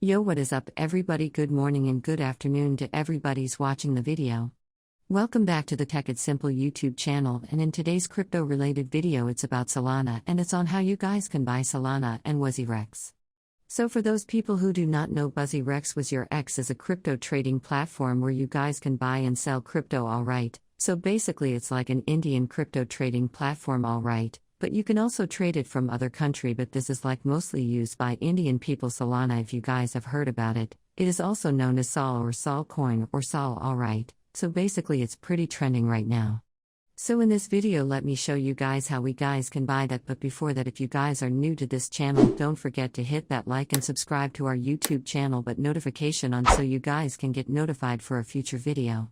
Yo, what is up everybody? Good morning and good afternoon to everybody's watching the video. Welcome back to the Tech It's Simple YouTube channel, and in today's crypto related video it's about Solana, and it's on how you guys can buy Solana and Wazirx. So for those people who do not know, Wazirx is a crypto trading platform where you guys can buy and sell crypto, alright. So basically it's like an Indian crypto trading platform, alright. But you can also trade it from other country, but this is like mostly used by Indian people. Solana, if you guys have heard about it, it is also known as Sol or Sol coin or Sol, alright. So basically it's pretty trending right now. So in this video let me show you guys how we guys can buy that, but before that, if you guys are new to this channel, don't forget to hit that like and subscribe to our YouTube channel, but notification on so you guys can get notified for a future video.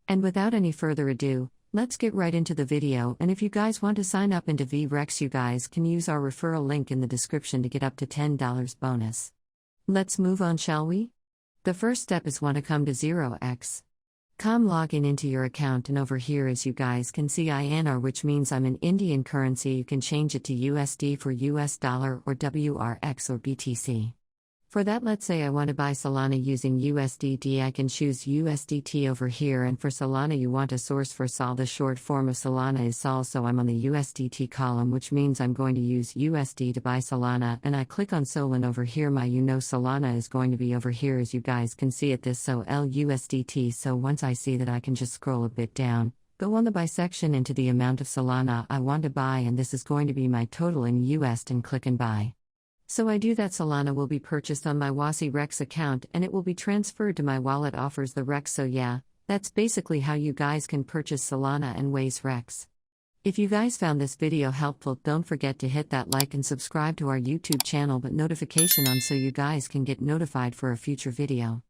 And without any further ado, let's get right into the video. And if you guys want to sign up into Wazirx, you guys can use our referral link in the description to get up to $10 bonus. Let's move on, shall we? The first step is want to come to 0x.com, log into your account, and over here as you guys can see INR, which means I'm in Indian currency. You can change it to USD for US dollar or WRX or BTC. For that, let's say I want to buy Solana using USDT, I can choose USDT over here, and for Solana you want a source for Sol. The short form of Solana is Sol, so I'm on the USDT column, which means I'm going to use USD to buy Solana, and I click on Sol, and over here my Solana is going to be over here as you guys can see at this So LUSDT. So once I see that, I can just scroll a bit down, go on the buy section into the amount of Solana I want to buy, and this is going to be my total in US, and click and buy. So I do that. Solana will be purchased on my Wazirx account and it will be transferred to my wallet offers the Rex. So yeah, that's basically how you guys can purchase Solana and Wazirx. If you guys found this video helpful, don't forget to hit that like and subscribe to our YouTube channel, but notification on so you guys can get notified for a future video.